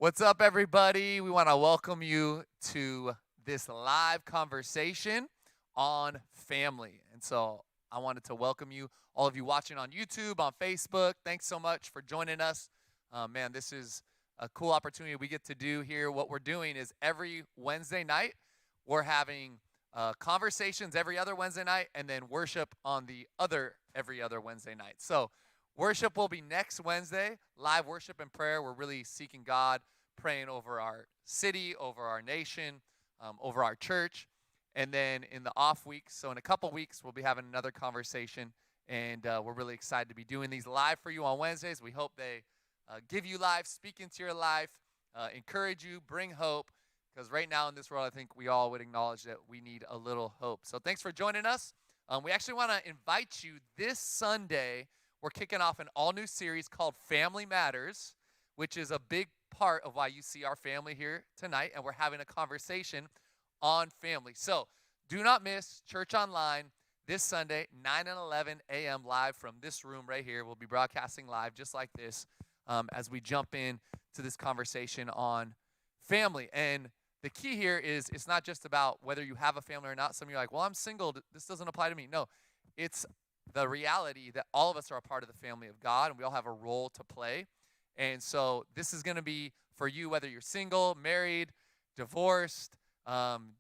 What's up, everybody? We want to welcome you to this live conversation on family. And so I wanted to welcome you, all of you watching on YouTube, on Facebook. Thanks so much for joining us. Man, this is a cool opportunity we get to do here. What we're doing is every Wednesday night, we're having conversations every other Wednesday night, and then worship on the other every other Wednesday night. So worship will be next Wednesday, live worship and prayer. We're really seeking God, praying over our city, over our nation, over our church. And then in the off weeks, so in a couple weeks, we'll be having another conversation. And we're really excited to be doing these live for you on Wednesdays. We hope they give you life, speak into your life, encourage you, bring hope. Because right now in this world, I think we all would acknowledge that we need a little hope. So thanks for joining us. We actually want to invite you this Sunday. We're kicking off an all-new series called Family Matters, which is a big part of why you see our family here tonight, and we're having a conversation on family. So do not miss Church Online this Sunday, 9 and 11 a.m. live from this room right here. We'll be broadcasting live just like this as we jump in to this conversation on family. And the key here is it's not just about whether you have a family or not. Some of you are like, well, I'm single. This doesn't apply to me. No, it's the reality that all of us are a part of the family of God, and we all have a role to play. And so this is going to be for you, whether you're single, married, divorced,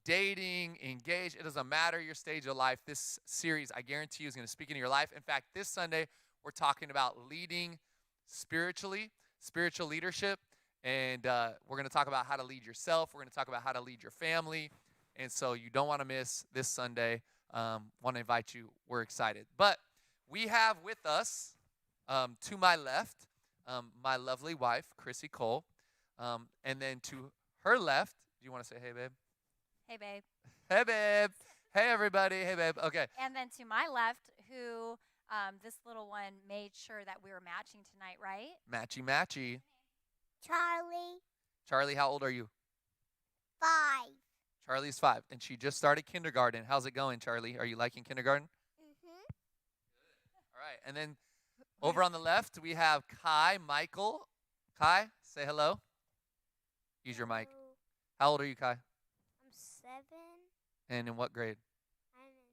dating, engaged. It doesn't matter your stage of life. This series, I guarantee you, is going to speak into your life. In fact, this Sunday, we're talking about leading spiritually, spiritual leadership. And we're going to talk about how to lead yourself. We're going to talk about how to lead your family. And so you don't want to miss this Sunday. Want to invite you. We're excited. But we have with us, to my left, my lovely wife, Chrissy Cole. And then to her left, do you want to say, hey, babe? Hey, babe. Hey, babe. Hey, everybody. Hey, babe. Okay. And then to my left, who this little one made sure that we were matching tonight, right? Matchy, matchy. Charlie, Charlie, how old are you? 5. Charlie's 5, and she just started kindergarten. How's it going, Charlie? Are you liking kindergarten? Mm-hmm. All right, and then over on the left, we have Kai Michael. Kai, say hello. Use your mic. How old are you, Kai? I'm 7. And in what grade? I'm in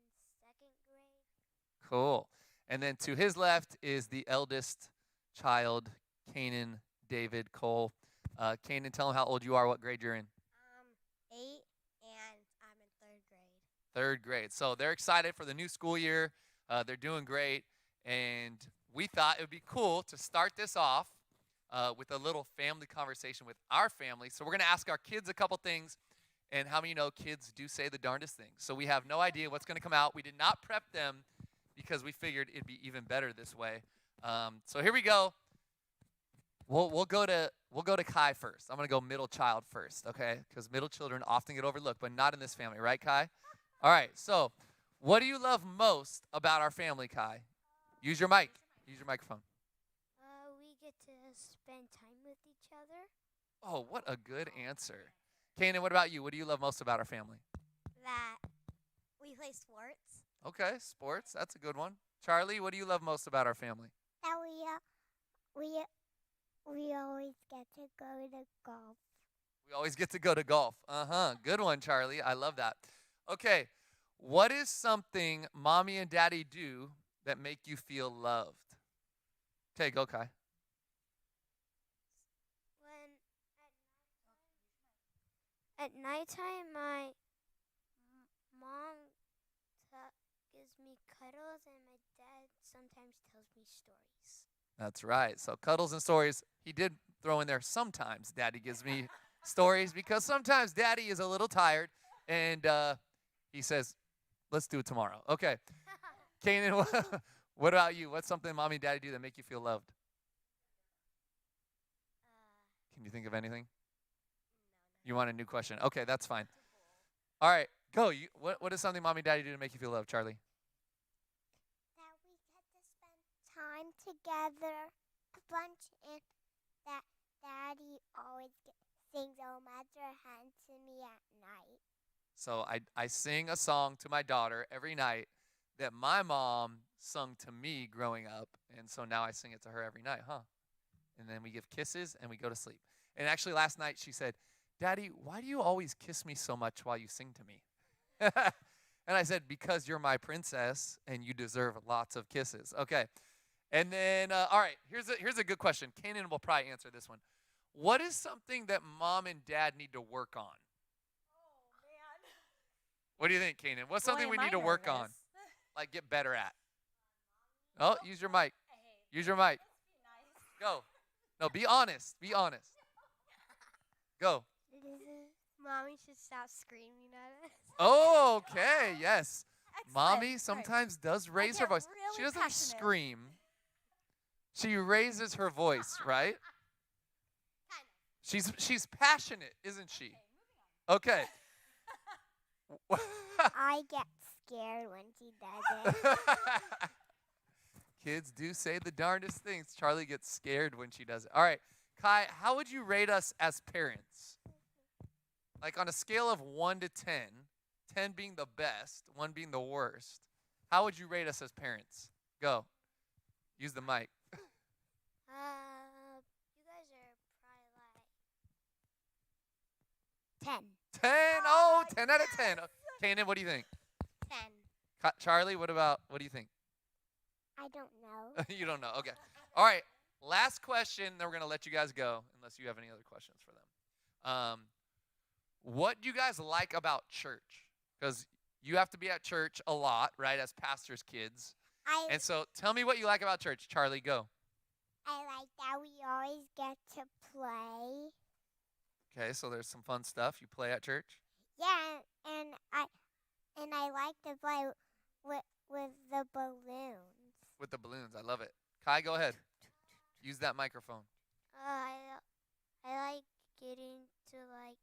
2nd grade. Cool. And then to his left is the eldest child, Kanan David Cole. Kanan, tell him how old you are, what grade you're in. 8, and I'm in 3rd grade. 3rd grade. So they're excited for the new school year. They're doing great. And we thought it would be cool to start this off with a little family conversation with our family. So we're going to ask our kids a couple things. And how many know kids do say the darndest things? So we have no idea what's going to come out. We did not prep them because we figured it'd be even better this way. So here we go. We'll go to Kai first. I'm going to go middle child first, okay? Because middle children often get overlooked, but not in this family, right, Kai? All right, so what do you love most about our family, Kai? Use your mic. Use your microphone. We get to spend time with each other. Oh, what a good answer. Kanan, what about you? What do you love most about our family? That we play sports. Okay, sports. That's a good one. Charlie, what do you love most about our family? That we always get to go to golf. We always get to go to golf. Good one, Charlie. I love that. Okay, what is something mommy and daddy do that make you feel loved? Okay, go, Kai. When at nighttime, my mom gives me cuddles, and my dad sometimes tells me stories. That's right. So cuddles and stories. He did throw in there sometimes daddy gives me stories because sometimes daddy is a little tired and he says, let's do it tomorrow. Okay. Kanan, what about you? What's something mommy and daddy do that make you feel loved? Can you think of anything? You want a new question? Okay, that's fine. All right, go. What is something mommy and daddy do to make you feel loved, Charlie? That we get to spend time together a bunch, and that Daddy always sings "Oh Mother Hand" to me at night. So I sing a song to my daughter every night that my mom sung to me growing up, and so now I sing it to her every night, huh? And then we give kisses and we go to sleep. And actually last night she said, Daddy, why do you always kiss me so much while you sing to me? And I said, because you're my princess and you deserve lots of kisses. Okay. And then, all right, here's a good question. Kanan will probably answer this one. What is something that mom and dad need to work on? Oh, man. What do you think, Kanan? What's something Boy, we am need I to work on? nervous. Like get better at? Oh, use your mic. Hey, Use your mic. let's be nice. Go. No, be honest. Be honest. Go. Mommy should stop screaming at us. Oh, okay. Yes. Excellent. Mommy All right. sometimes does raise her get voice. really She doesn't passionate. scream. She raises her voice, right? Kind of. She's passionate, isn't she? Okay, moving on. Okay. I get scared when she does it. Kids do say the darndest things. Charlie gets scared when she does it. All right. Kai, how would you rate us as parents? Like on a scale of 1 to 10, 10 being the best, 1 being the worst. How would you rate us as parents? Go. Use the mic. You guys are probably like 10. 10. Oh, 10 out of 10. Kanan, what do you think? 10. Charlie, what do you think? I don't know. You don't know. Okay. All right. Last question, then we're going to let you guys go unless you have any other questions for them. What do you guys like about church? Because you have to be at church a lot, right, as pastors' kids. And so tell me what you like about church. Charlie, go. I like that we always get to play. Okay, so there's some fun stuff you play at church. Yeah, and I like to play with the balloons. With the balloons. I love it. Kai, go ahead. Use that microphone. I like getting to like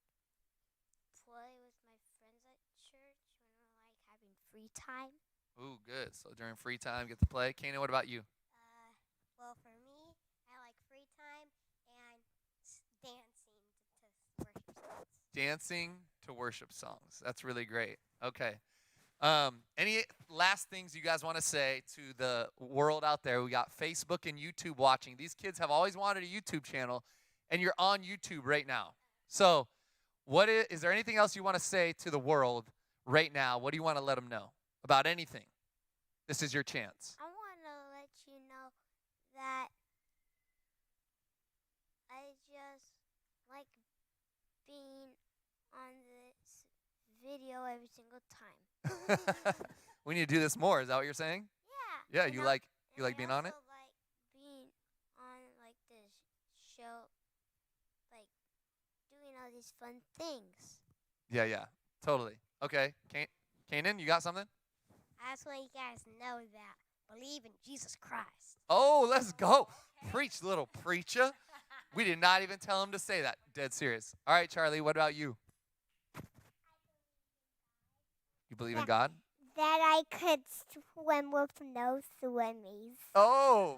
play with my friends at church when we're like having free time. Ooh, good. So during free time, get to play. Kanan, what about you? Well, for me, I like free time and dancing to worship songs. Dancing to worship songs. That's really great. Okay. Any last things you guys want to say to the world out there? We got Facebook and YouTube watching. These kids have always wanted a YouTube channel, and you're on YouTube right now. So is there anything else you want to say to the world right now? What do you want to let them know about anything? This is your chance. I want to let you know that I just like being on this video every single time. We need to do this more. Is that what you're saying? Yeah. Yeah, and you I- like and I being on it? also like being on like this show, like doing all these fun things. Yeah, totally. Okay, Kanan, you got something? I just want you guys to know that believe in Jesus Christ. Oh, let's go. Preach, little preacher. We did not even tell him to say that. Dead serious. All right, Charlie, what about you? You believe in God? That I could swim with no swimmies. Oh,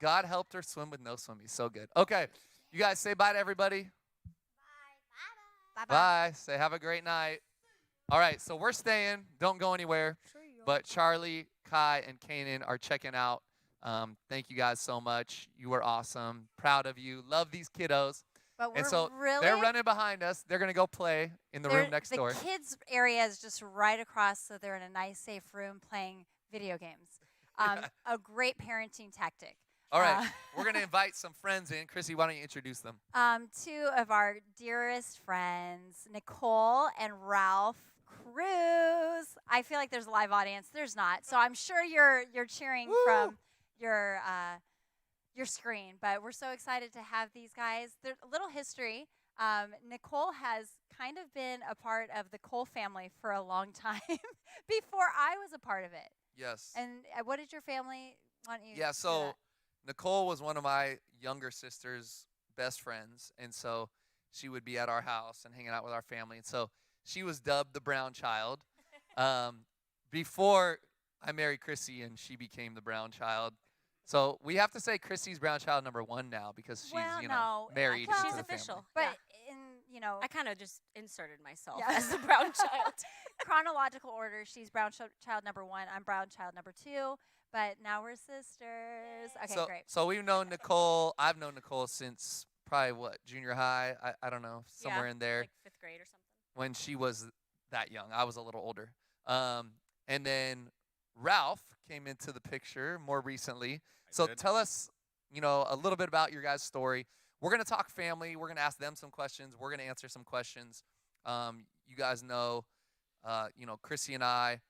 God helped her swim with no swimmies. So good. Okay, you guys say bye to everybody. Bye. Bye. Say have a great night. All right, so we're staying. Don't go anywhere. But Charlie, Kai, and Kanan are checking out. Thank you guys so much. You were awesome. Proud of you. Love these kiddos. But we're And so really they're running behind us. They're going to go play in the room next door. The kids' area is just right across, so they're in a nice, safe room playing video games. A great parenting tactic. All right, we're going to invite some friends in. Chrissy, why don't you introduce them? 2 of our dearest friends, Nicole and Ralph Cruz. I feel like there's a live audience. There's not, so I'm sure you're cheering from your screen. But we're so excited to have these guys. There's a little history. Nicole has kind of been a part of the Cole family for a long time before I was a part of it. Yes. And what did your family want you? Yeah, to do so that? Nicole was one of my younger sister's best friends, and so she would be at our house and hanging out with our family. And so she was dubbed the brown child before I married Chrissy, and she became the brown child. So we have to say Chrissy's brown child number 1 now because she's, married well, to she's the official. But Yeah. I I kind of just inserted myself Yeah. as the brown child. chronological order, she's brown child number 1. I'm brown child number 2. But now we're sisters. Okay, so, great. So we've known Nicole. I've known Nicole since probably what, junior high? I don't know, somewhere Yeah, in there. like 5th grade or something. When she was that young. I was a little older. And then Ralph came into the picture more recently. So did. tell us, a little bit about your guys' story. We're going to talk family. We're going to ask them some questions. We're going to answer some questions. You guys know, Chrissy and I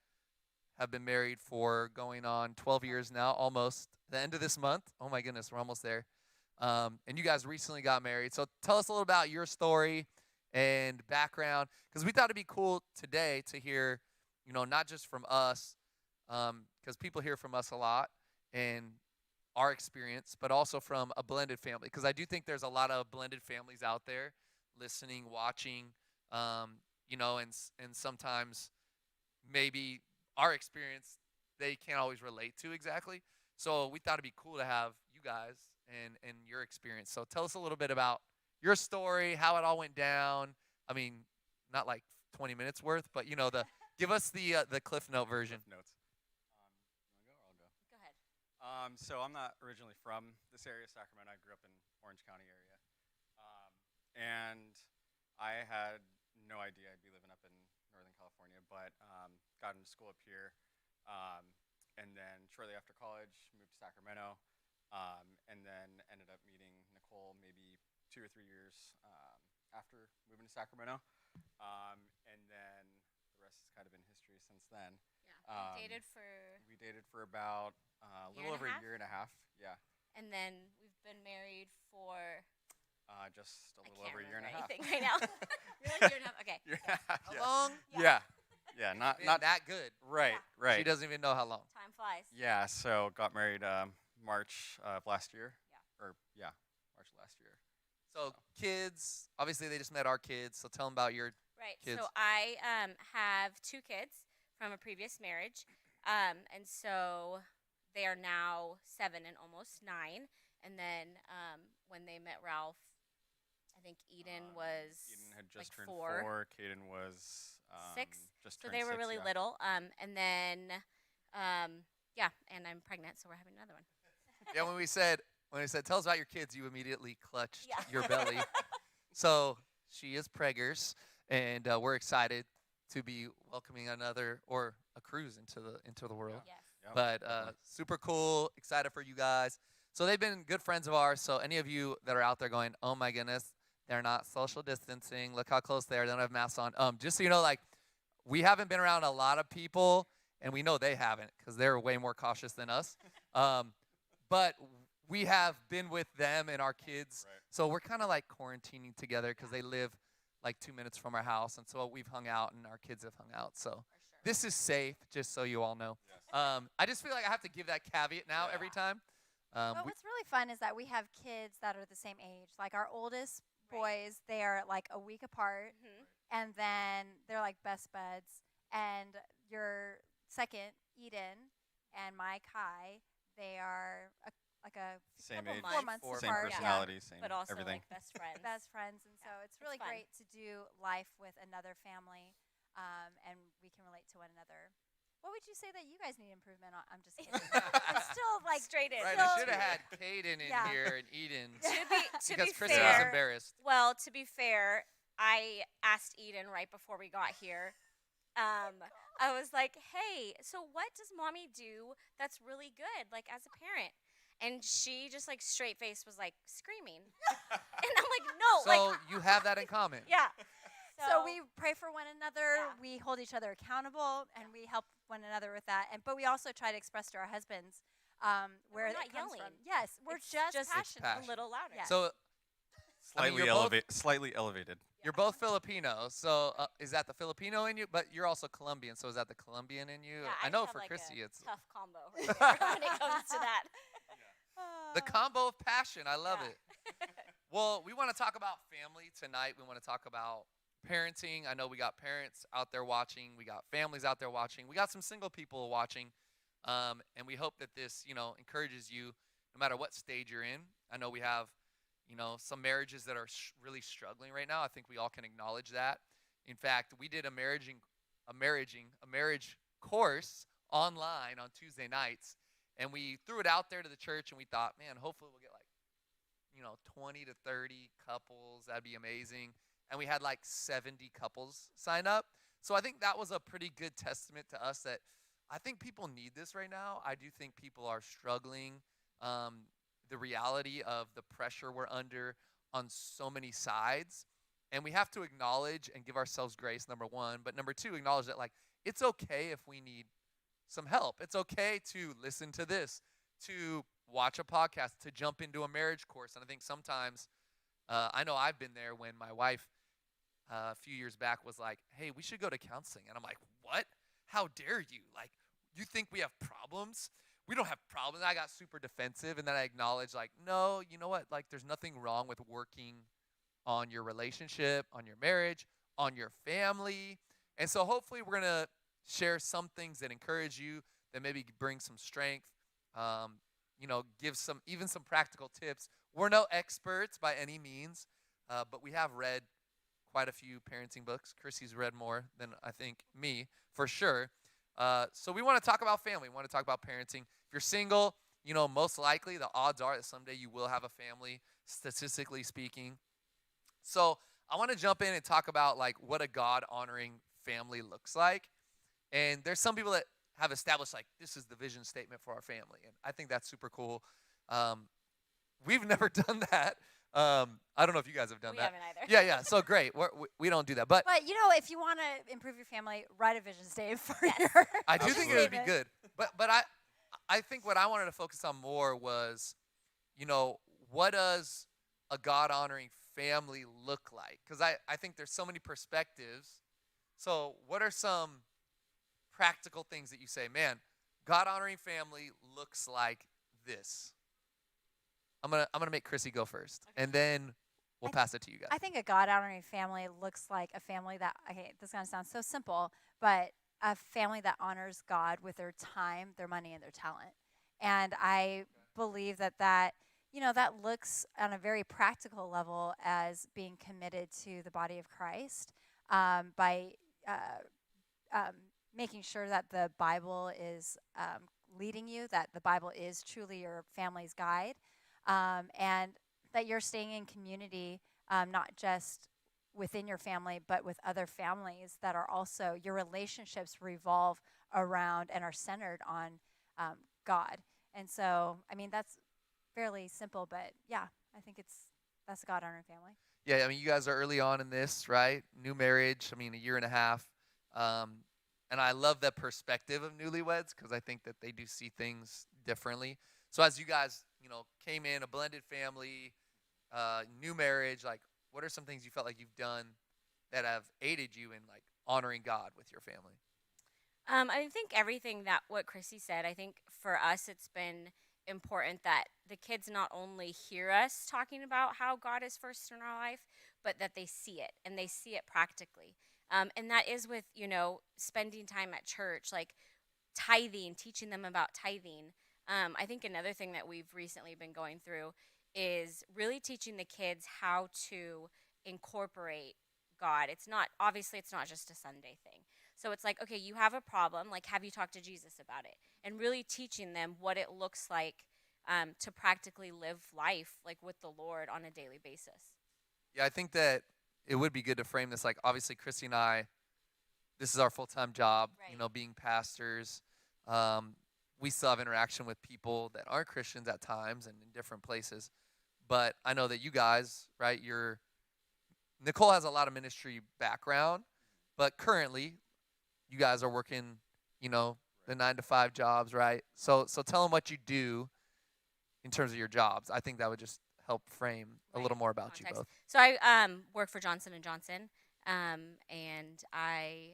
have been married for going on 12 years now, almost the end of this month. Oh my goodness, we're almost there. And you guys recently got married. So tell us a little about your story and background, because we thought it'd be cool today to hear, not just from us, because people hear from us a lot and our experience, but also from a blended family, because I do think there's a lot of blended families out there listening, watching, and sometimes maybe our experience they can't always relate to exactly. So we thought it'd be cool to have you guys and your experience. So tell us a little bit about your story, how it all went down. I mean, not like 20 minutes worth, but give us the Cliff Note version. Cliff Notes. You want to go or I'll go? Go ahead. So I'm not originally from this area, Sacramento. I grew up in Orange County area, and I had no idea I'd be living up in Northern California, but got into school up here, and then shortly after college moved to Sacramento, and then ended up meeting Nicole maybe 2 or 3 years after moving to Sacramento, and then the rest has kind of been history since then. Yeah. We dated for about a little over a year and a half. Yeah. And then we've been married for Just a I little can't over a year and a remember half. anything right now. Really, year and a half. Okay. Year and a half, How yeah. long? Yeah. Yeah. Not Not that good. right. Yeah. Right. She doesn't even know how long. Time flies. Yeah. So got married March of last year. Yeah. March of last year. So kids, obviously they just met our kids. So tell them about your Right. kids. So I have 2 kids from a previous marriage, and so they are now 7 and almost 9. And then when they met Ralph, I think Eden was Eden had just like turned 4. 4. Caden was 6. Just So turned they were 6, really yeah. little. And then and I'm pregnant, so we're having another one. Yeah, when we said tell us about your kids, you immediately clutched Yeah. your belly. So she is preggers, and we're excited to be welcoming another or a cruise into the world. Yes. Yep, But definitely. super cool, excited for you guys. So they've been good friends of ours. So any of you that are out there going, oh my goodness, they're not social distancing. Look how close they are. They don't have masks on. Just so you know, like we haven't been around a lot of people, and we know they haven't because they're way more cautious than us. But we have been with them and our kids. Right. So we're kind of like quarantining together because they live like 2 minutes from our house. And so we've hung out and our kids have hung out. So For sure. this is safe, just so you all know. Yes. I just feel like I have to give that caveat now Yeah. every time. But what's really fun is that we have kids that are the same age. Like our oldest Right. boys, they are like a week apart, Mhm. and then they're like best buds. And your second, Eden, and my Kai, they are like a Same couple age, 4 months Four- same apart. personality, same But also everything. like best friends. Best friends, and so Yeah, it's really it's fun. great to do life with another family, and we can relate to one another. What would you say that you guys need improvement on? I'm just kidding. I'm still like Straight in. Right, So- we should have had Caden in Yeah. here and Eden to because be Chrissy was fair, embarrassed. well, to be fair, I asked Eden right before we got here. I was like, "Hey, so what does mommy do that's really good, like as a parent?" And she just like straight face was like screaming, and I'm like, "No, So like you have that in common. yeah." So we pray for one another. Yeah. We hold each other accountable, and we help one another with that. But we also try to express to our husbands where we're it not comes from. yelling. Yes, we're It's just, just passionate. passion. a little louder. Yeah. So Slightly you're both- slightly elevated. you're both Filipino. So is that the Filipino in you? But you're also Colombian. So is that the Colombian in you? Yeah, I know have, for like, Chrissy, a it's tough combo right there when it comes to that. the combo of passion. I love Yeah. it. Well, we want to talk about family tonight. We want to talk about parenting. I know we got parents out there watching. We got families out there watching. We got some single people watching. And we hope that this, encourages you no matter what stage you're in. I know we have, some marriages that are really struggling right now. I think we all can acknowledge that. In fact, we did a marriage course online on Tuesday nights, and we threw it out there to the church, and we thought, man, hopefully we'll get like, 20 to 30 couples. That'd be amazing. And we had like 70 couples sign up. So I think that was a pretty good testament to us that I think people need this right now. I do think people are struggling. The reality of the pressure we're under on so many sides. And we have to acknowledge and give ourselves grace, number one. But number two, acknowledge that like it's okay if we need some help. It's okay to listen to this, to watch a podcast, to jump into a marriage course. And I think sometimes, I know I've been there when my wife a few years back was like, hey, we should go to counseling. And I'm like, what? How dare you? Like, you think we have problems? We don't have problems. I got super defensive. And then I acknowledged, like, no, you know what? Like, there's nothing wrong with working on your relationship, on your marriage, on your family. And so hopefully we're going to share some things that encourage you, that maybe bring some strength, give even some practical tips. We're no experts by any means, but we have read quite a few parenting books. Chrissy's read more than I think me, for sure. So we want to talk about family. We want to talk about parenting. If you're single, most likely the odds are that someday you will have a family, statistically speaking. So I want to jump in and talk about like what a God-honoring family looks like. And there's some people that have established like this is the vision statement for our family, and I think that's super cool. We've never done that. I don't know if you guys have done We that. haven't either. Yeah. So great. We don't do that, but if you want to improve your family, write a vision statement for Yes. your I do vision think it would be statement. good. But I think what I wanted to focus on more was, what does a God-honoring family look like? Because I think there's so many perspectives. So what are some practical things that you say, man, God-honoring family looks like this? I'm gonna make Chrissy go first, and then we'll pass it to you guys. I think a God-honoring family looks like a family that, okay, this is going to sound so simple, but a family that honors God with their time, their money, and their talent. And I believe that looks on a very practical level as being committed to the body of Christ, by making sure that the Bible is leading you, that the Bible is truly your family's guide, and that you're staying in community, not just within your family, but with other families that are also, your relationships revolve around and are centered on God. And so, I mean, that's fairly simple, but yeah, I think that's a God-honoring family. Yeah, I mean, you guys are early on in this, right? New marriage, I mean, a year and a half. And I love that perspective of newlyweds because I think that they do see things differently. So as you guys, came in, a blended family, new marriage, like what are some things you felt like you've done that have aided you in like honoring God with your family? I think everything that what Chrissy said, I think for us it's been important that the kids not only hear us talking about how God is first in our life, but that they see it and they see it practically. And that is with, spending time at church, like tithing, teaching them about tithing. I think another thing that we've recently been going through is really teaching the kids how to incorporate God. It's not just a Sunday thing. So it's like, okay, you have a problem, like have you talked to Jesus about it? And really teaching them what it looks like to practically live life like with the Lord on a daily basis. Yeah, I think that it would be good to frame this like obviously Chrissy and I, this is our full-time job, Right. Being pastors. We still have interaction with people that aren't Christians at times and in different places. But I know that you guys, right, Nicole has a lot of ministry background, but currently you guys are working, the 9-to-5 jobs, right? So tell them what you do in terms of your jobs. I think that would just help frame a little more about Context. you both. So I work for Johnson & Johnson, and I,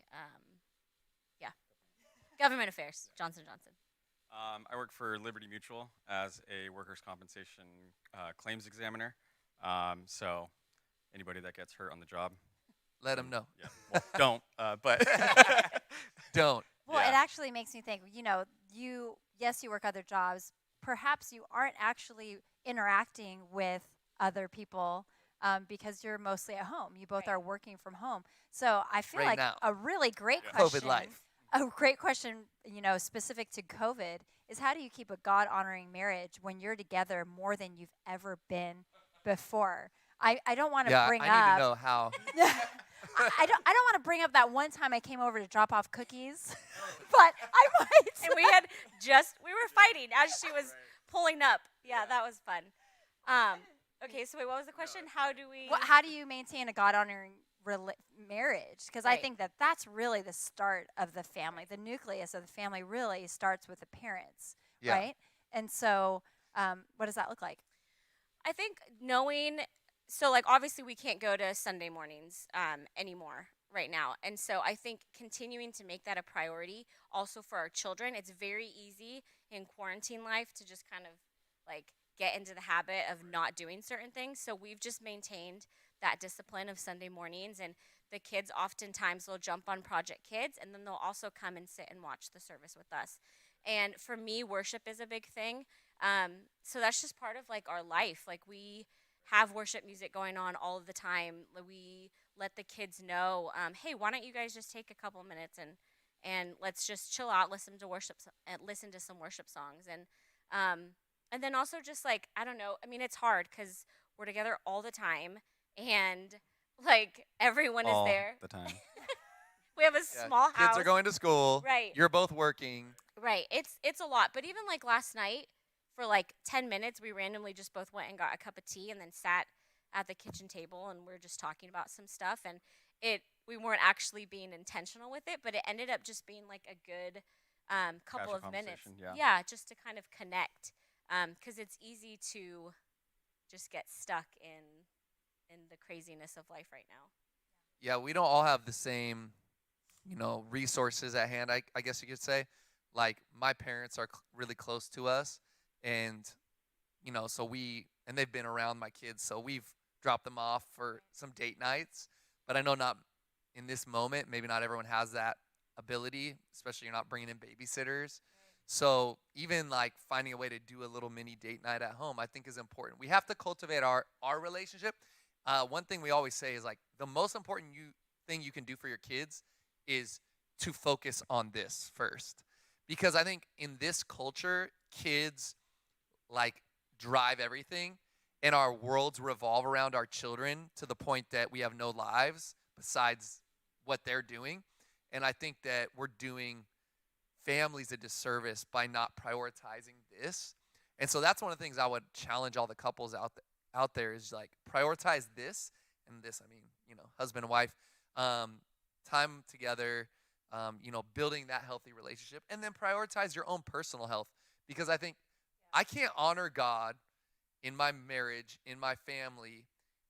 government affairs, Johnson & Johnson. I work for Liberty Mutual as a workers' compensation claims examiner. So anybody that gets hurt on the job, Let them know. yeah, well, don't. But Don't. Well, Yeah. it actually makes me think, you work other jobs. Perhaps you aren't actually interacting with other people because you're mostly at home. You both Right. are working from home. So I feel Right like now. a really great Yeah. question. COVID life. A great question, specific to COVID is how do you keep a God-honoring marriage when you're together more than you've ever been before. I don't want to Yeah, bring I up. need to know how. I don't want to bring up that one time I came over to drop off cookies, but I might. And we were fighting as she was pulling up. Yeah, that was fun. Okay, so wait, what was the question? How do we? How do you maintain a God honoring marriage? Because I Right. think that that's really the start of the family. The nucleus of the family really starts with the parents, Yeah. right? And so, what does that look like? I think knowing, so like obviously we can't go to Sunday mornings anymore right now. And so I think continuing to make that a priority also for our children. It's very easy in quarantine life to just kind of like get into the habit of not doing certain things. So we've just maintained that discipline of Sunday mornings, and the kids oftentimes will jump on Project Kids, and then they'll also come and sit and watch the service with us. And for me, worship is a big thing. So that's just part of like our life. Like we have worship music going on all of the time. We let the kids know, hey, why don't you guys just take a couple minutes and let's just chill out, listen to some worship songs, and then also just like I don't know. I mean, it's hard because we're together all the time, and like everyone All is there. the time. We have a Yeah, small house. Kids are going to school. Right. You're both working. Right. It's a lot. But even like last night, for like 10 minutes, we randomly just both went and got a cup of tea and then sat at the kitchen table and we're just talking about some stuff. And we weren't actually being intentional with it, but it ended up just being like a good couple Casual of minutes. conversation, yeah. Yeah, just to kind of connect. Because it's easy to just get stuck in the craziness of life right now. Yeah, we don't all have the same, resources at hand, I guess you could say. Like, my parents are really close to us, and, so and they've been around my kids, so we've dropped them off for some date nights. But I know not in this moment, maybe not everyone has that ability, especially you're not bringing in babysitters. So even like finding a way to do a little mini date night at home, I think is important. We have to cultivate our relationship. One thing we always say is like the most important thing you can do for your kids is to focus on this first. Because I think in this culture, kids like drive everything, and our worlds revolve around our children to the point that we have no lives besides what they're doing. And I think that we're doing families a disservice by not prioritizing this. And so that's one of the things I would challenge all the couples out there is like prioritize this, and this, I mean, husband and wife, time together, building that healthy relationship, and then prioritize your own personal health. Because I think I can't honor God in my marriage, in my family,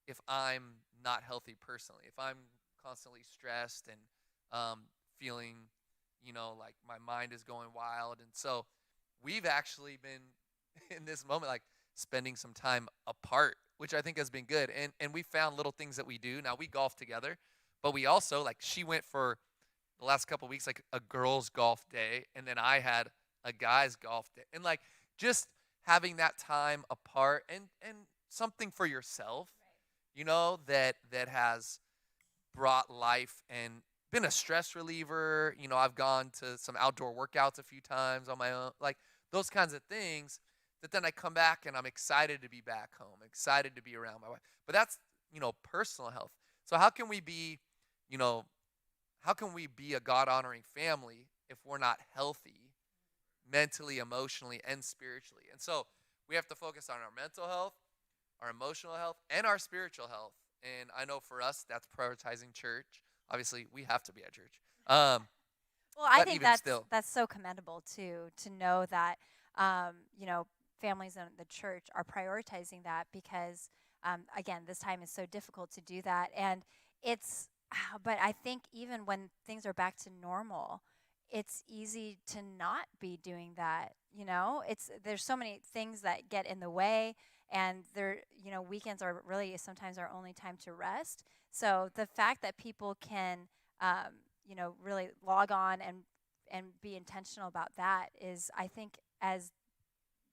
if I'm not healthy personally, if I'm constantly stressed and feeling, like my mind is going wild. And so we've actually been in this moment, like spending some time apart, which I think has been good. And we found little things that we do. Now we golf together, but we also, like, she went for the last couple of weeks, like a girls' golf day, and then I had a guys' golf day. And like just having that time apart and something for yourself, that has brought life and been a stress reliever. I've gone to some outdoor workouts a few times on my own, like those kinds of things that then I come back and I'm excited to be back home, excited to be around my wife. But that's, personal health. So how can we be a God-honoring family if we're not healthy mentally, emotionally, and spiritually? And so we have to focus on our mental health, our emotional health, and our spiritual health. And I know for us, that's prioritizing church. Obviously, we have to be at church. Well, I but think even still. that's so commendable too, to know that families in the church are prioritizing that because again, this time is so difficult to do that, and but I think even when things are back to normal, it's easy to not be doing that. There's so many things that get in the way, and weekends are really sometimes our only time to rest. So the fact that people can, really log on and be intentional about that is, I think, as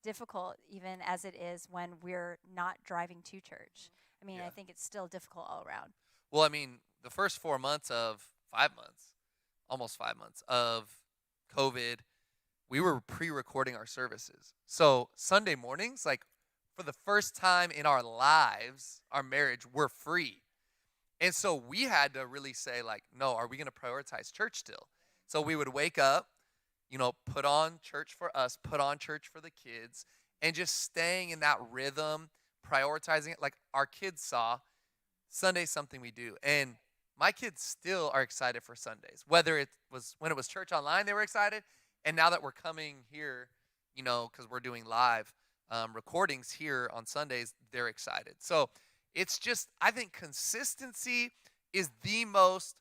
difficult even as it is when we're not driving to church. I mean, Yeah. I think it's still difficult all around. Well, I mean, the first 5 months, almost 5 months of COVID, we were pre-recording our services. So Sunday mornings, like for the first time in our lives, our marriage, we're free. And so we had to really say, like, no, are we going to prioritize church still? So we would wake up, put on church for us, put on church for the kids, and just staying in that rhythm, prioritizing it. Like our kids saw, Sunday's something we do. And my kids still are excited for Sundays. Whether it was when it was church online, they were excited. And now that we're coming here, because we're doing live recordings here on Sundays, they're excited. So it's just, I think consistency is the most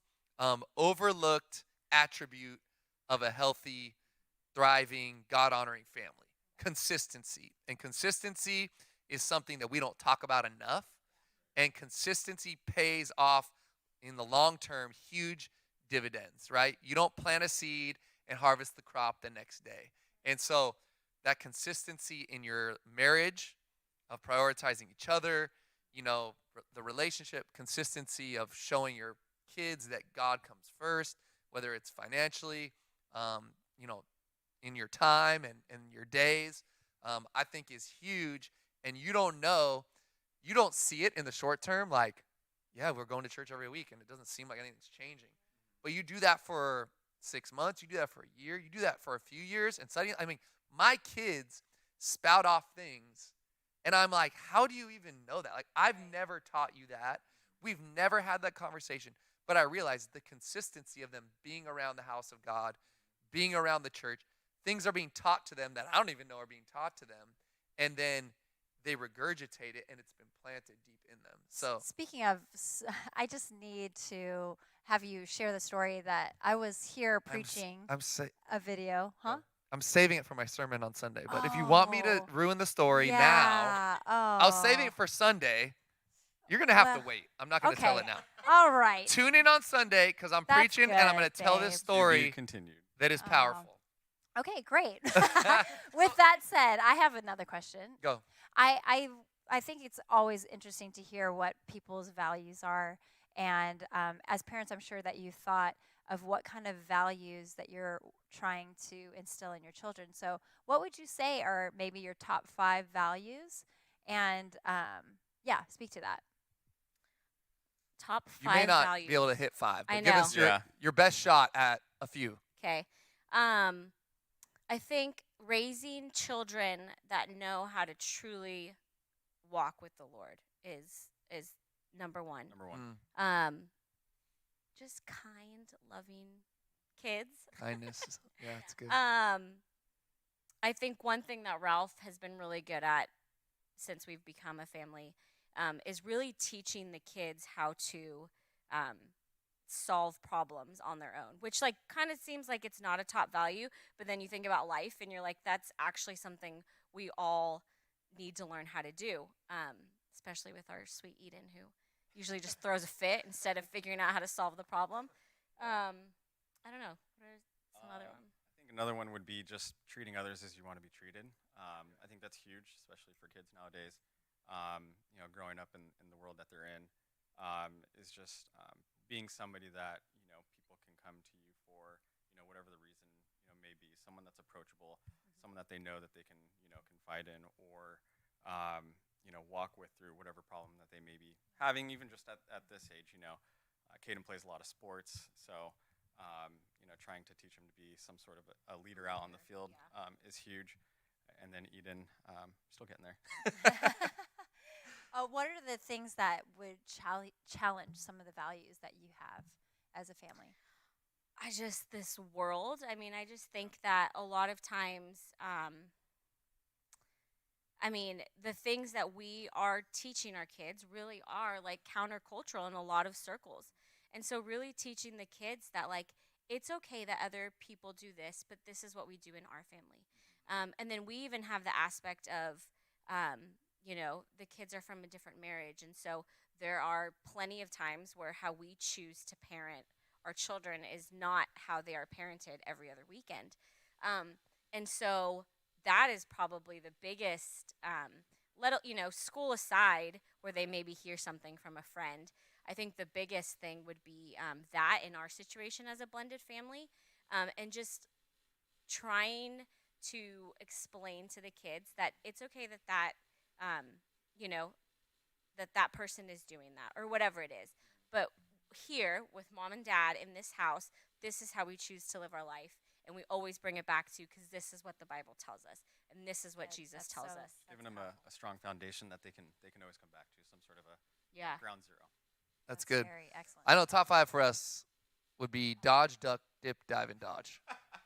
overlooked attribute of a healthy, thriving, God-honoring family. Consistency. And consistency is something that we don't talk about enough. And consistency pays off in the long term huge dividends, right? You don't plant a seed and harvest the crop the next day. And so that consistency in your marriage of prioritizing each other, the relationship, consistency of showing your kids that God comes first, whether it's financially, in your time and your days, I think is huge. And you don't see it in the short term, like, yeah, we're going to church every week and it doesn't seem like anything's changing. But you do that for 6 months, you do that for a year, you do that for a few years, and suddenly, my kids spout off things, and I'm like, how do you even know that? Like, I've never taught you that. We've never had that conversation. But I realized the consistency of them being around the house of God, being around the church, things are being taught to them that I don't even know are being taught to them, and then they regurgitate it, and it's been planted deep in them. So speaking of, I just need to have you share the story that I was here preaching a video, huh? I'm saving it for my sermon on Sunday. But if you want me to ruin the story now, I'll save it for Sunday. You're going to have to wait. I'm not going to tell it now. All right. Tune in on Sunday because I'm preaching and I'm going to tell this story that is powerful. Okay, great. With that said, I have another question. Go. I think it's always interesting to hear what people's values are. And as parents, I'm sure that you thought of what kind of values that you're trying to instill in your children. So what would you say are maybe your top 5 values? And speak to that. Top 5 values. You may not values. be able to hit 5, but I give know. us your best shot at a few. Okay. I think raising children that know how to truly walk with the Lord is number one. Just kind, loving kids. Kindness. Yeah, it's good. I think one thing that Ralph has been really good at since we've become a family is really teaching the kids how to solve problems on their own, which kind of seems like it's not a top value, but then you think about life and you're like, that's actually something we all need to learn how to do, especially with our sweet Eden, who usually just throws a fit instead of figuring out how to solve the problem. I don't know. What are some other ones? I think another one would be just treating others as you want to be treated. I think that's huge, especially for kids nowadays. Growing up in the world that they're in, is just being somebody that people can come to you for whatever the reason may be. Someone that's approachable, someone that they know that they can confide in, or walk with through whatever problem that they may be having, even just at this age. Caden plays a lot of sports, so trying to teach him to be some sort of a leader out on the field is huge. And then Eden, still getting there. What are the things that would challenge some of the values that you have as a family? This world. I just think that a lot of times, the things that we are teaching our kids really are countercultural in a lot of circles. And so really teaching the kids that it's okay that other people do this, but this is what we do in our family. And then we even have the aspect of, the kids are from a different marriage. And so there are plenty of times where how we choose to parent our children is not how they are parented every other weekend. And so that is probably the biggest, school aside, where they maybe hear something from a friend. I think the biggest thing would be that in our situation as a blended family, and just trying to explain to the kids that it's okay that you know, that person is doing that or whatever it is. But here with mom and dad in this house, this is how we choose to live our life. And we always bring it back to because this is what the Bible tells us. And this is what Jesus tells us. Giving them a strong foundation that they can always come back to, some sort of a Yeah. ground zero. That's good. Very excellent. I know top 5 for us would be dodge, duck, dip, dive, and dodge.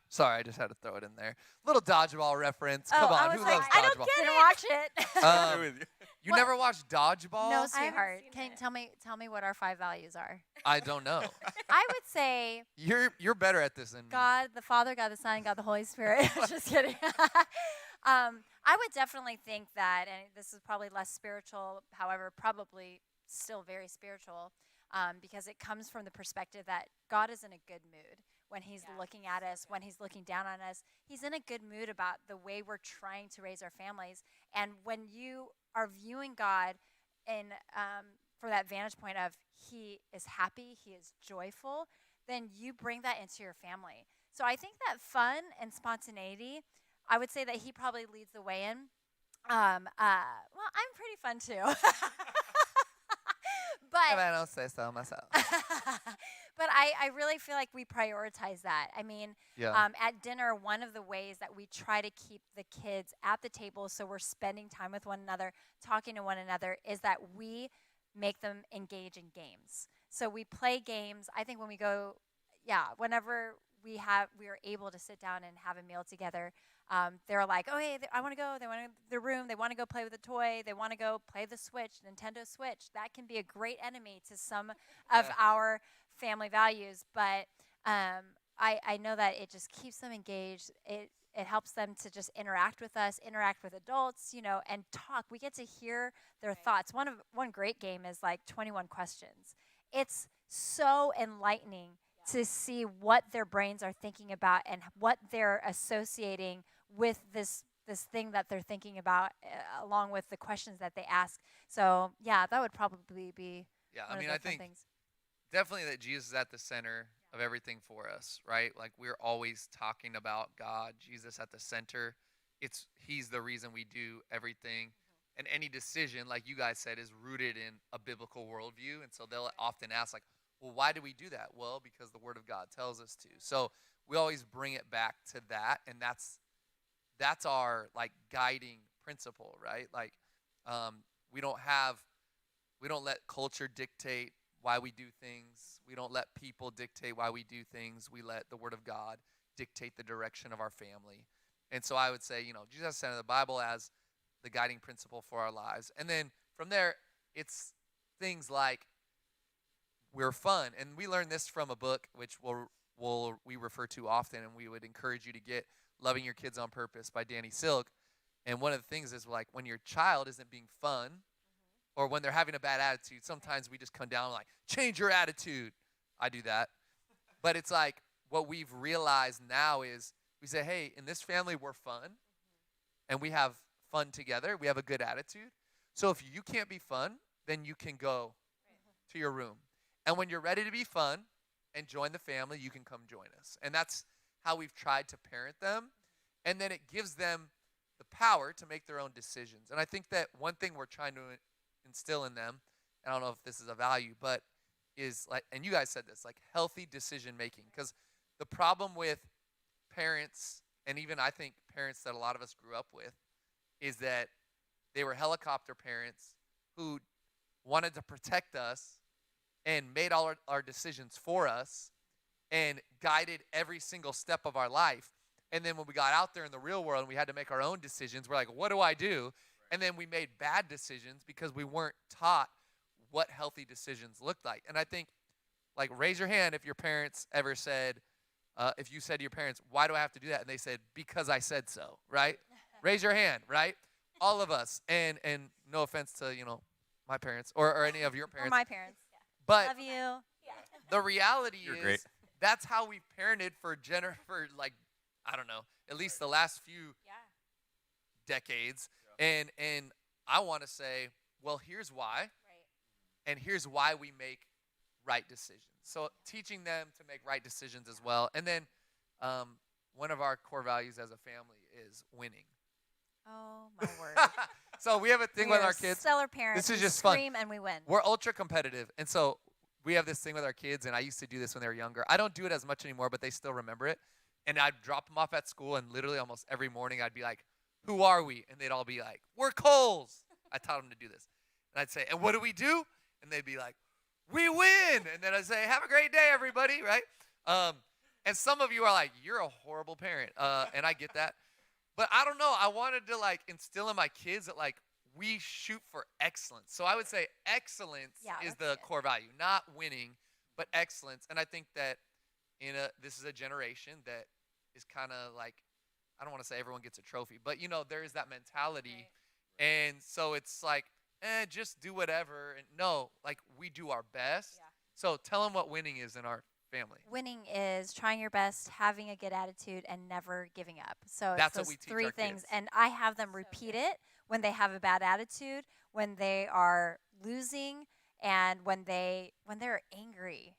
Sorry, I just had to throw it in there. Little dodgeball reference. Come on, I was who like, loves I dodgeball? don't didn't watch it. You What? never watched dodgeball? No, I haven't sweetheart. seen Can it. tell me what our 5 values are? I don't know. I would say You're better at this than me. God, the Father, God, the Son, God, the Holy Spirit. Just kidding. I would definitely think that, and this is probably less spiritual, however, probably still very spiritual, because it comes from the perspective that God is in a good mood when He's looking at us, when He's looking down on us. He's in a good mood about the way we're trying to raise our families. And when you are viewing God in for that vantage point of He is happy, He is joyful, then you bring that into your family. So I think that fun and spontaneity, I would say that He probably leads the way in. Well, I'm pretty fun too. If But I don't say so myself. but I really feel like we prioritize that. I mean, Yeah. at dinner, one of the ways that we try to keep the kids at the table so we're spending time with one another, talking to one another, is that we make them engage in games. So we play games. I think when we go, whenever we are able to sit down and have a meal together, they're like, oh, hey, I want to go. They want to go to their room. They want to go play with a toy. They want to go play the Switch, Nintendo Switch. That can be a great enemy to some of our family values. But I know that it just keeps them engaged. It helps them to just interact with us, interact with adults, and talk. We get to hear their thoughts. One great game is like 21 questions. It's so enlightening to see what their brains are thinking about and what they're associating with this thing that they're thinking about, along with the questions that they ask. So that would probably be Yeah, one I mean, of I the fun think things. definitely that Jesus is at the center of everything for us, right? Like we're always talking about God, Jesus at the center. He's the reason we do everything. And any decision, like you guys said, is rooted in a biblical worldview. And so they'll often ask, like, well, why do we do that? Well, because the Word of God tells us to. So we always bring it back to that, and that's our like guiding principle, right? Like we don't let culture dictate why we do things. We don't let people dictate why we do things. We let the Word of God dictate the direction of our family. And so I would say, Jesus centered the Bible as the guiding principle for our lives. And then from there, it's things like we're fun. And we learned this from a book, which we refer to often, and we would encourage you to get, Loving Your Kids on Purpose by Danny Silk. And one of the things is like when your child isn't being fun, or when they're having a bad attitude, sometimes we just come down and like, change your attitude. I do that. But it's like what we've realized now is we say, hey, in this family, we're fun, and we have fun together. We have a good attitude. So if you can't be fun, then you can go to your room. And when you're ready to be fun and join the family, you can come join us. And that's how we've tried to parent them. And then it gives them the power to make their own decisions. And I think that one thing we're trying to instill in them, and I don't know if this is a value, but is like, and you guys said this, like healthy decision making. Because the problem with parents, and even I think parents that a lot of us grew up with, is that they were helicopter parents who wanted to protect us and made all our decisions for us and guided every single step of our life. And then when we got out there in the real world and we had to make our own decisions, we're like, what do I do? And then we made bad decisions because we weren't taught what healthy decisions looked like. And I think, like, raise your hand if your parents ever said, if you said to your parents, why do I have to do that? And they said, because I said so, right? Raise your hand, right? All of us. And no offense to, my parents or any of your Or parents. my parents. But Love you. the reality You're is great. that's how we've parented for like, I don't know, at least the last few decades. And I want to say, well, here's why. And here's why we make right decisions. So teaching them to make right decisions as well. And then one of our core values as a family is winning. Oh, my word. So we have a thing We with are our kids. stellar parents. This is We just fun. scream and we win. We're ultra competitive, and so we have this thing with our kids, and I used to do this when they were younger. I don't do it as much anymore, but they still remember it. And I'd drop them off at school, and literally almost every morning I'd be like, "Who are we?" And they'd all be like, "We're Coles." I taught them to do this. And I'd say, "And what do we do?" And they'd be like, "We win." And then I'd say, "Have a great day, everybody," right? And some of you are like, "You're a horrible parent," and I get that. But I don't know. I wanted to like instill in my kids that like we shoot for excellence. So I would say excellence Yeah, is that's the good. core value, not winning, but excellence. And I think that this is a generation that is kind of like, I don't want to say everyone gets a trophy, but there is that mentality. Right. And so it's like, just do whatever. And no, like we do our best. Yeah. So tell them what winning is in our family. Winning is trying your best, having a good attitude, and never giving up. So That's it's what those we teach three our things. kids. And I have them So repeat good. it when they have a bad attitude, when they are losing, and when they're angry.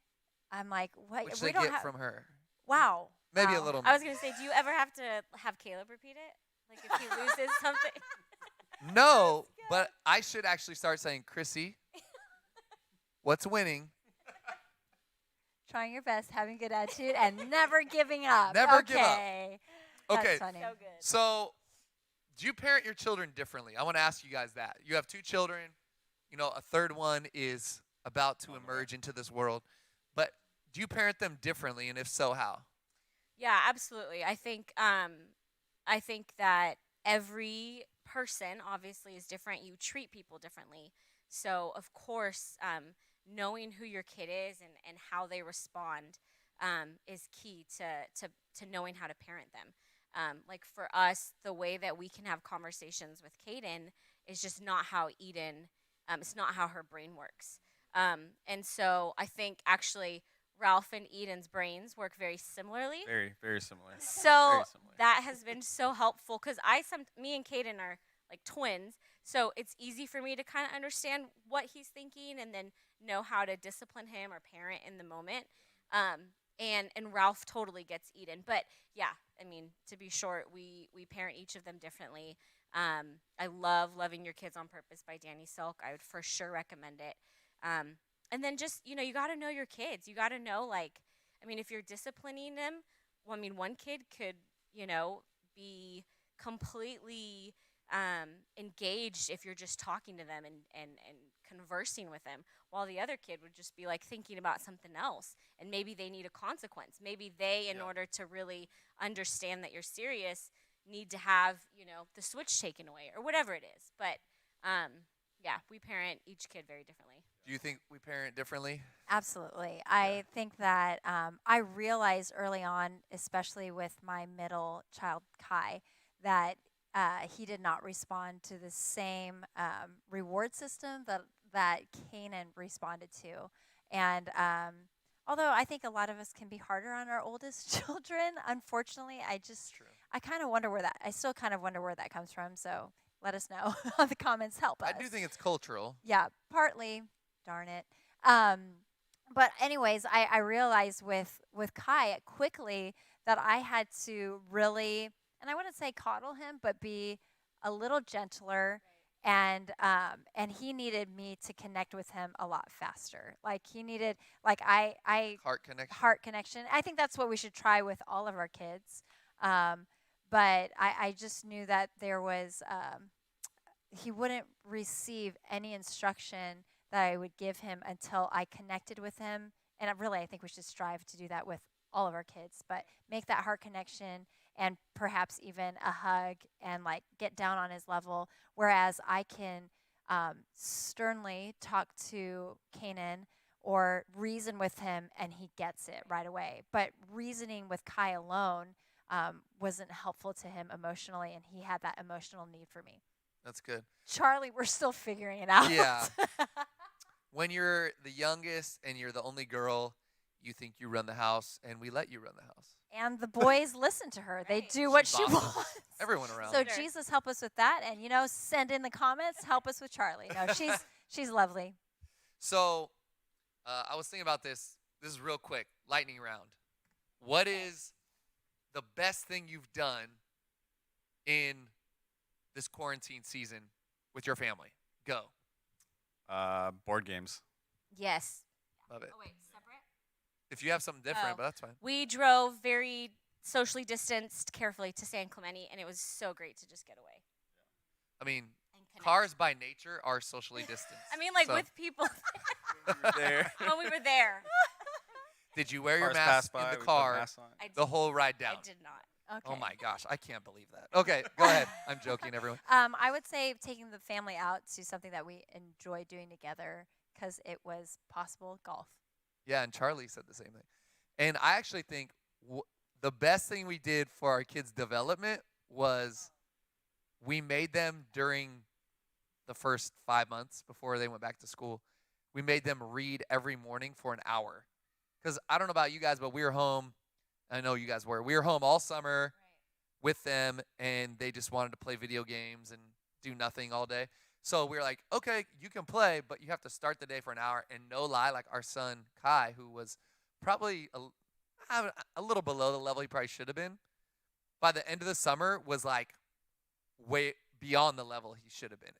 I'm like, what? Which we they don't get have. from her. Wow. Maybe a Wow. little I more. was gonna say, do you ever have to have Caleb repeat it? Like if he loses something? No, but I should actually start saying, Chrissy, what's winning? Trying your best, having a good attitude, and never giving up. Never give up. Okay. Okay, That's funny. So good. so do you parent your children differently? I want to ask you guys that. You have 2 children. A third one is about to emerge into this world. But do you parent them differently, and if so, how? Yeah, absolutely. I think that every person obviously is different. You treat people differently. So of course, knowing who your kid is and how they respond is key to knowing how to parent them. Like for us, the way that we can have conversations with Kaden is just not how Eden. It's not how her brain works. And so I think actually Ralph and Eden's brains work very similarly. Very, very similar. So Very similar. that has been so helpful because me and Kaden are like twins, so it's easy for me to kind of understand what he's thinking and then know how to discipline him or parent in the moment. And Ralph totally gets Eden, but yeah, I mean to be short, we parent each of them differently. I love Loving Your Kids on Purpose by Danny Silk. I would for sure recommend it. And then just you got to know your kids. You got to know if you're disciplining them. Well, I mean, one kid could, be completely engaged if you're just talking to them and conversing with them, while the other kid would just be like thinking about something else. And maybe they need a consequence. Maybe they, in order to really understand that you're serious, need to have, the switch taken away or whatever it is. But yeah, we parent each kid very differently. Do you think we parent differently? Absolutely. I think that I realized early on, especially with my middle child, Kai, that he did not respond to the same reward system that Canaan responded to. And although I think a lot of us can be harder on our oldest children, unfortunately, I kind of wonder I still kind of wonder where that comes from. So let us know on the comments. Help us. I do think it's cultural. Yeah, partly. Darn it. But anyways, I realized with Kai quickly that I had to really, and I wouldn't say coddle him, but be a little gentler, and he needed me to connect with him a lot faster. Like he needed, I Heart connection. heart connection. I think that's what we should try with all of our kids. But I just knew that there was he wouldn't receive any instruction that I would give him until I connected with him. And I think we should strive to do that with all of our kids, but make that heart connection and perhaps even a hug and get down on his level. Whereas I can sternly talk to Canaan or reason with him and he gets it right away. But reasoning with Kai alone wasn't helpful to him emotionally, and he had that emotional need for me. That's good. Charlie, we're still figuring it out. Yeah. When you're the youngest and you're the only girl, you think you run the house, and we let you run the house. And the boys listen to her. They Right. do what She she bosses wants. everyone around. So Sure. Jesus, help us with that. And, send in the comments, help us with Charlie. No, she's lovely. So I was thinking about this. This is real quick. Lightning round. What is the best thing you've done in this quarantine season with your family? Go. Board games. Yes. Love it. Oh wait, separate. If you have something different, Oh. but that's fine. We drove very socially distanced carefully to San Clemente, and it was so great to just get away. I mean, And connect. cars by nature are socially distanced. I mean, like so- with people There. when we were there. Did you wear your Cars mask pass in by, the we put car masks on. I did, the whole ride down? I did not. Okay. Oh my gosh, I can't believe that. Okay, go ahead. I'm joking, everyone. I would say taking the family out to something that we enjoy doing together because it was possible golf. Yeah, and Charlie said the same thing. And I actually think the best thing we did for our kids' development was we made them during the first 5 months before they went back to school. We made them read every morning for an hour. Because I don't know about you guys, but we were home. I know you guys were. We were home all summer with them, and they just wanted to play video games and do nothing all day. So we were like, okay, you can play, but you have to start the day for an hour. And no lie, like our son, Kai, who was probably a little below the level he probably should have been, by the end of the summer was like way beyond the level he should have been.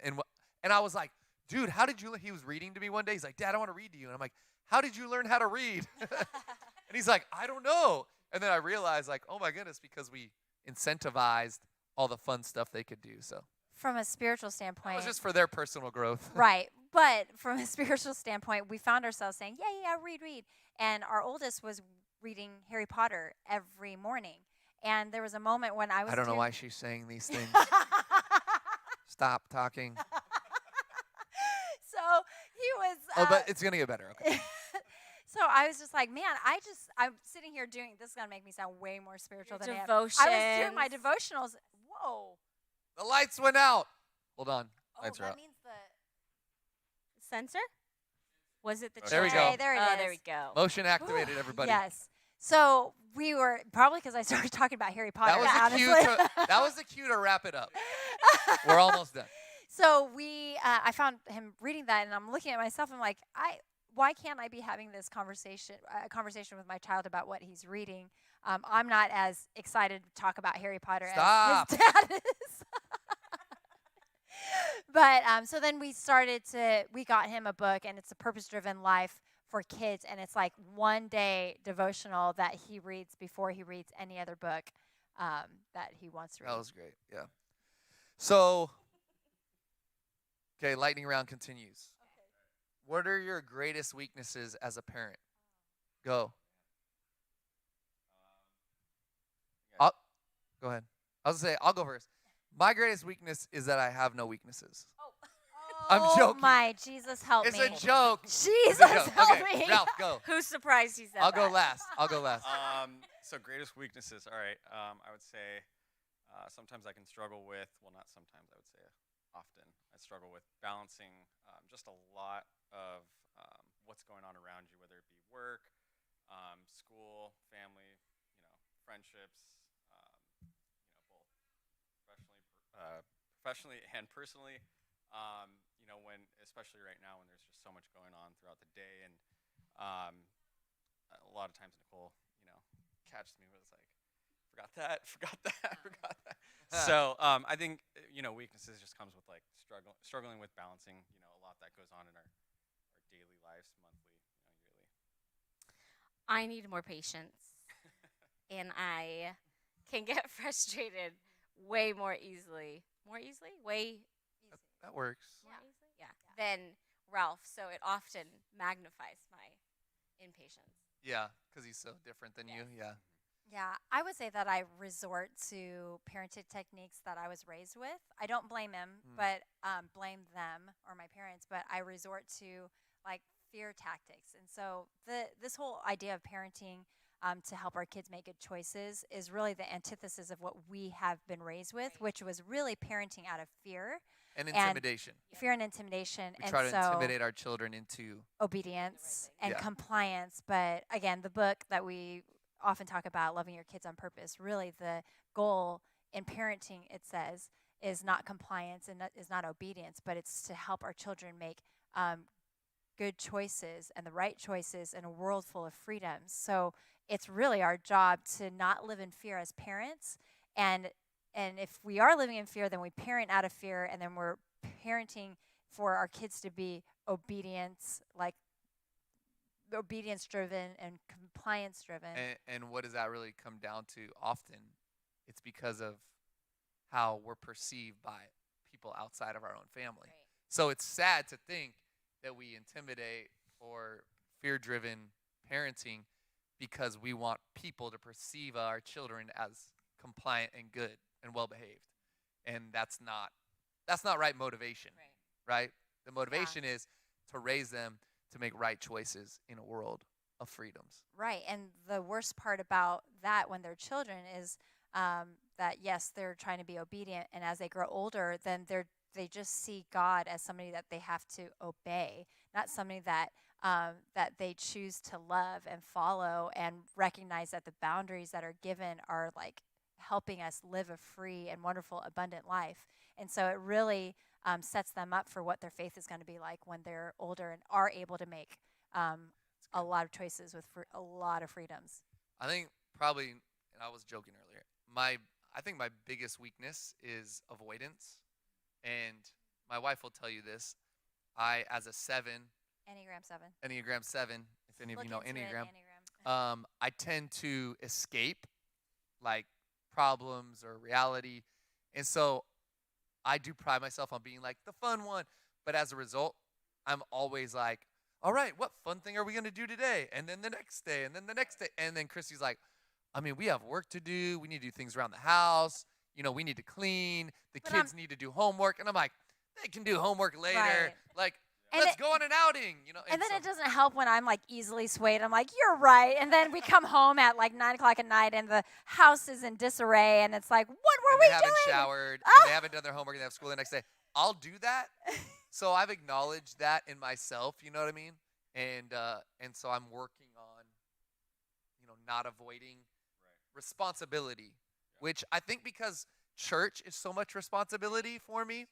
And I was like, dude, how did you, he was reading to me one day. He's like, Dad, I want to read to you. And I'm like, how did you learn how to read? And he's like, I don't know. And then I realized, like, oh my goodness, because we incentivized all the fun stuff they could do. So From a spiritual it standpoint, was just for their personal growth. right. But from a spiritual standpoint, we found ourselves saying, yeah, read. And our oldest was reading Harry Potter every morning. And there was a moment when I was I don't know doing- why she's saying these things. Stop talking. So he was. Oh, but it's going to get better. Okay. So I was just like, man, I'm sitting here doing, this is going to make me sound way more spiritual than I am. Devotions. I was doing my devotionals. Whoa. The lights went out. Hold on. Lights are that out. means the. Sensor? Was it the There we chair? go. Okay, there it Oh, is. there we go. Motion activated, everybody. Yes. So we were, probably because I started talking about Harry Potter. That was the honestly. that was the cue to wrap it up. We're almost done. So I found him reading that, and I'm looking at myself. I'm like, why can't I be having this conversation with my child about what he's reading? I'm not as excited to talk about Harry Potter Stop. as his dad is. But so then we got him a book, and it's a purpose-driven life for kids, and it's like one day devotional that he reads before he reads any other book that he wants to read. That was great. Yeah. So, okay, lightning round continues. What are your greatest weaknesses as a parent? Go. Go ahead. I was going to say, I'll go first. My greatest weakness is that I have no weaknesses. I'm joking. Oh my Jesus, help It's me. a joke. Jesus, It's a joke. help Okay, me. Ralph, go. Who's surprised he said I'll go that? last. I'll go last. So greatest weaknesses. All right. I would say sometimes I can struggle with. Well, not sometimes. I would say often. I struggle with balancing just a lot of what's going on around you, whether it be work, school, family, friendships, both professionally and personally. When especially right now when there's just so much going on throughout the day, and a lot of times Nicole, catches me with like, forgot that. So I think weaknesses just comes with like struggling with balancing a lot that goes on in our daily lives, monthly, yearly. I need more patience. And I can get frustrated way more easily. Way That works. more easily? Yeah. Than Ralph. So it often magnifies my impatience. Yeah, because he's so different than you. Yeah. Yeah, I would say that I resort to parenting techniques that I was raised with. I don't blame him, but blame them or my parents, but I resort to like fear tactics. And so this whole idea of parenting to help our kids make good choices is really the antithesis of what we have been raised with, which was really parenting out of fear. And intimidation. Fear and intimidation. We and try to so intimidate our children into. obedience and Yeah. compliance. But again, the book that we often talk about, Loving Your Kids on Purpose, really the goal in parenting, it says, is not compliance and is not obedience, but it's to help our children make good choices and the right choices in a world full of freedoms. So it's really our job to not live in fear as parents. And if we are living in fear, then we parent out of fear, and then we're parenting for our kids to be obedience driven and compliance driven. And what does that really come down to? Often, it's because of how we're perceived by people outside of our own family. Right. So it's sad to think that we intimidate or fear-driven parenting because we want people to perceive our children as compliant and good and well-behaved. And that's not right motivation, right? The motivation is to raise them to make right choices in a world of freedoms. Right, and the worst part about that when they're children is that yes, they're trying to be obedient, and as they grow older, then they just see God as somebody that they have to obey, not somebody that that they choose to love and follow, and recognize that the boundaries that are given are like helping us live a free and wonderful, abundant life. And so it really sets them up for what their faith is going to be like when they're older and are able to make a lot of choices with a lot of freedoms. I think probably, and I was joking earlier, I think my biggest weakness is avoidance. And my wife will tell you this. I, as a 7, Enneagram 7, if any of you know Enneagram, I tend to escape like problems or reality. And so I do pride myself on being like the fun one. But as a result, I'm always like, all right, what fun thing are we going to do today? And then the next day, and then the next day. And then Chrissy's like, I mean, we have work to do. We need to do things around the house. You know, we need to clean. The kids need to do homework. And I'm like, they can do homework later. Right. Like, and let's go on an outing. You know. And then it doesn't help when I'm like easily swayed. I'm like, you're right. And then we come home at like 9 o'clock at night and the house is in disarray. And it's like, what were we doing? They haven't showered. And they haven't done their homework. And they have school the next day. I'll do that. So I've acknowledged that in myself. You know what I mean? And so I'm working on, you know, not avoiding responsibility, which I think because church is so much responsibility for me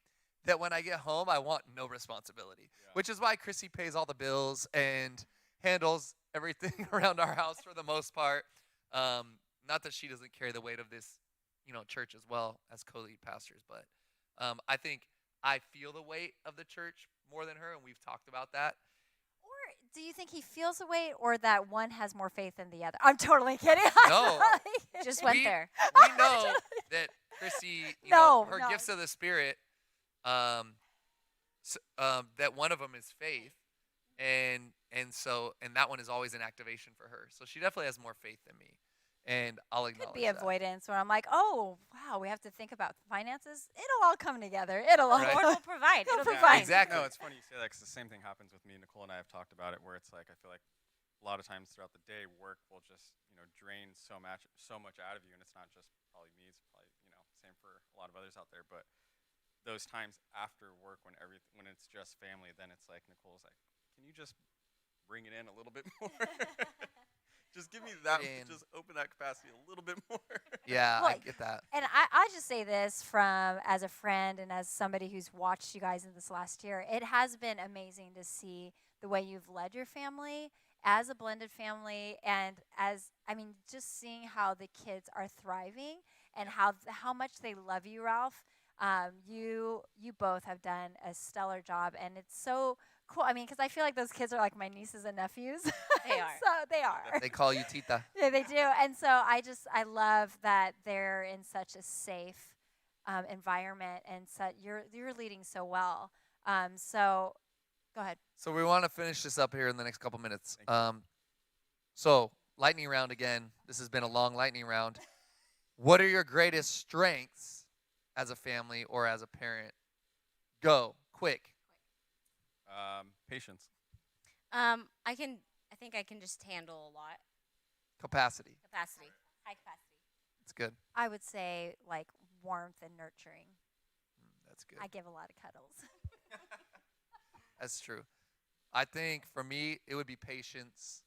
that when I get home, I want no responsibility, which is why Chrissy pays all the bills and handles everything around our house for the most part. Not that she doesn't carry the weight of this, you know, church as well as co-lead pastors, but I think I feel the weight of the church more than her, and we've talked about that. Do you think he feels the weight or that one has more faith than the other? I'm totally kidding. No. Just went there. We know that Chrissy, her gifts of the Spirit, that one of them is faith, and that one is always an activation for her. So she definitely has more faith than me, and I'll acknowledge Could be that. avoidance where I'm like, oh wow, we have to think about finances. It'll all come together. It'll all. Right. Lord will provide. He'll It'll be provide. fine. Exactly. No, it's funny you say that because the same thing happens with me. Nicole and I have talked about it, where it's like I feel like a lot of times throughout the day, work will just drain so much out of you, and it's not just probably me. It's probably same for a lot of others out there. But those times after work, when it's just family, then it's like Nicole's like, can you just bring it in a little bit more? Just give me that. Just open that capacity a little bit more. Yeah, I get that. And I just say this as a friend and as somebody who's watched you guys in this last year. It has been amazing to see the way you've led your family as a blended family, and just seeing how the kids are thriving and how much they love you, Ralph. You both have done a stellar job, and it's so cool. I mean, because I feel like those kids are like my nieces and nephews. They are. So they are. They call you Tita. Yeah, they do. And so I love that they're in such a safe environment, and you're leading so well. So go ahead. So we want to finish this up here in the next couple minutes. So lightning round again. This has been a long lightning round. What are your greatest strengths as a family or as a parent? Go quick. Patience. I think I can just handle a lot. Capacity. High capacity. It's good. I would say like warmth and nurturing. That's good. I give a lot of cuddles. That's true. I think for me, it would be patience.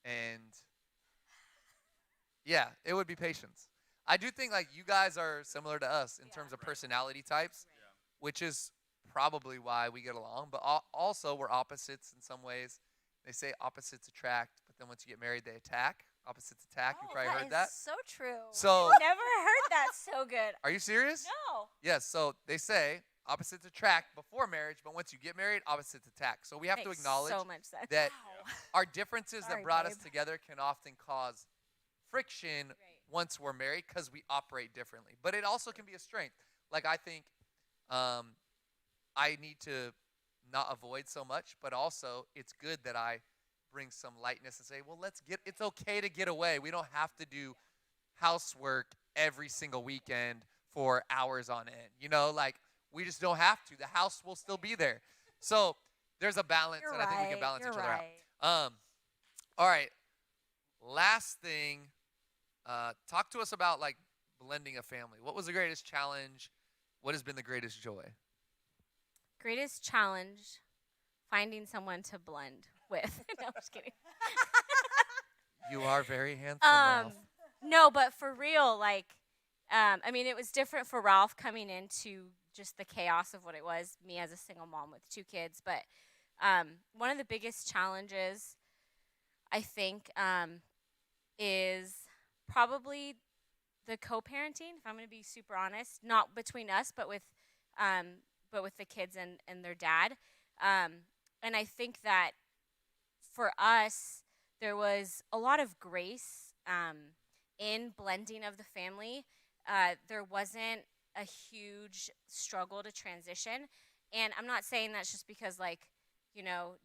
And yeah, it would be patience. I do think like you guys are similar to us in terms of personality types, which is probably why we get along. But also we're opposites in some ways. They say opposites attract, but then once you get married, they attack. Opposites attack. You probably heard that. So true. So Never heard that so good. are you serious? No. Yes. So they say opposites attract before marriage, but once you get married, opposites attack. So we have to Makes acknowledge so much sense. that Wow. our differences Sorry, that brought us babe. together can often cause friction Right. once we're married because we operate differently. But it also can be a strength. Like I think I need to not avoid so much, but also it's good that I bring some lightness and say, well, it's okay to get away. We don't have to do housework every single weekend for hours on end. You know, like we just don't have to. The house will still be there. So there's a balance, You're and I think we right. can balance You're each other right. out. All right. Last thing, talk to us about like blending a family. What was the greatest challenge? What has been the greatest joy? Greatest challenge: finding someone to blend with. No, I'm just kidding. You are very handsome, Um, Ralph. no, but for real, like, I mean, it was different for Ralph coming into just the chaos of what it was, me as a single mom with 2 kids. But one of the biggest challenges, I think, is probably the co-parenting. If I'm going to be super honest, not between us, but with the kids and their dad. And I think that for us, there was a lot of grace in blending of the family. There wasn't a huge struggle to transition. And I'm not saying that's just because, like,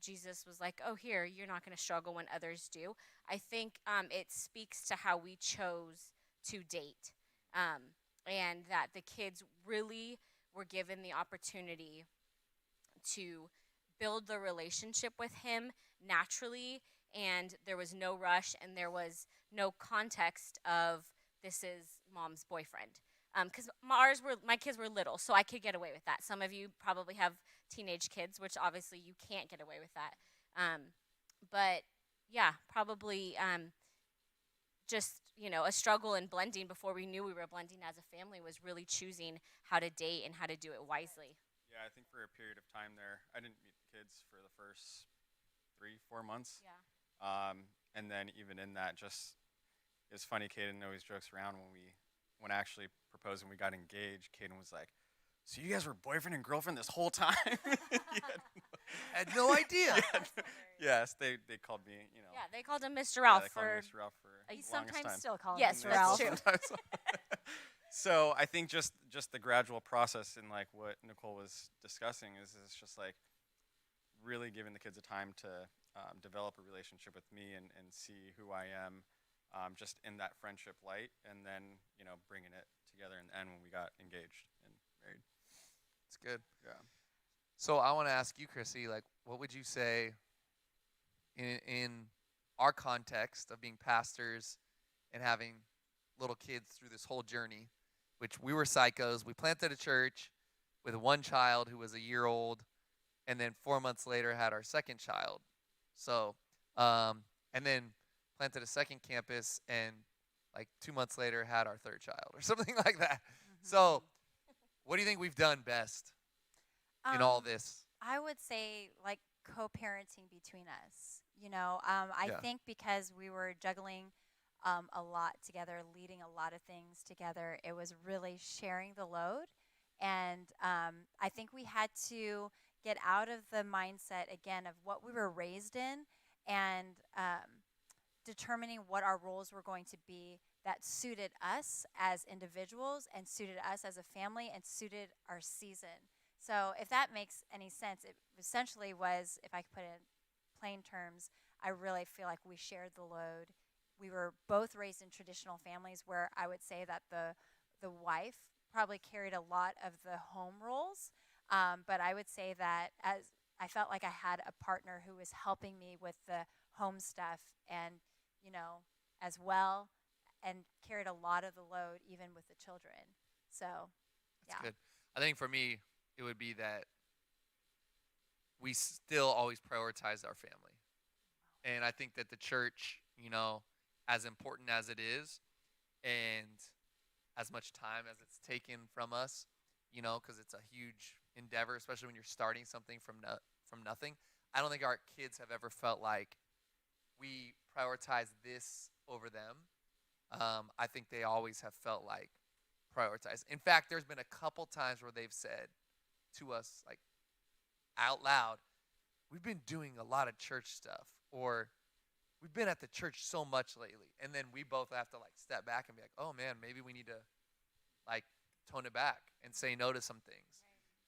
Jesus was like, oh, here, you're not going to struggle when others do. I think it speaks to how we chose to date, and that the kids really were given the opportunity to build the relationship with him naturally, and there was no rush and there was no context of this is mom's boyfriend. Because my kids were little, so I could get away with that. Some of you probably have teenage kids, which obviously you can't get away with that. But yeah, probably just a struggle in blending before we knew we were blending as a family was really choosing how to date and how to do it wisely. Yeah, I think for a period of time there, I didn't meet the kids for the first 3-4 months. Yeah. And then even in that, just it's funny. Caden always jokes around when I actually proposed and we got engaged. Caden was like, "So you guys were boyfriend and girlfriend this whole time?" Had no idea. Yes, they called me. Yeah, they called him Mr. Yeah, Ralph they called me for Mr. Ralph for You the longest sometimes time. still call him Yes, Mr. that's Ralph. true. Sometimes. So I think just the gradual process and like what Nicole was discussing is just like really giving the kids a time to develop a relationship with me and see who I am, just in that friendship light, and then bringing it together in the end when we got engaged and married. It's good. Yeah. So I want to ask you, Chrissy, like, what would you say in our context of being pastors and having little kids through this whole journey, which we were psychos. We planted a church with one child who was a year old, and then 4 months later had our second child. So, and then planted a second campus, and like 2 months later had our third child or something like that. So, what do you think we've done best in all this? I would say like co-parenting between us. I Yeah. think because we were juggling a lot together, leading a lot of things together, it was really sharing the load. And I think we had to get out of the mindset again of what we were raised in and determining what our roles were going to be that suited us as individuals and suited us as a family and suited our season. So if that makes any sense, it essentially was, if I could put it in plain terms, I really feel like we shared the load. We were both raised in traditional families where I would say that the wife probably carried a lot of the home roles, but I would say that as I felt like I had a partner who was helping me with the home stuff and, as well, and carried a lot of the load even with the children. So, That's yeah. good. I think for me, it would be that we still always prioritize our family. And I think that the church, as important as it is, and as much time as it's taken from us, because it's a huge endeavor, especially when you're starting something from nothing. I don't think our kids have ever felt like we prioritize this over them. I think they always have felt like prioritized. In fact, there's been a couple times where they've said, to us like out loud, we've been doing a lot of church stuff, or we've been at the church so much lately. And then we both have to like step back and be like, oh man, maybe we need to like tone it back and say no to some things.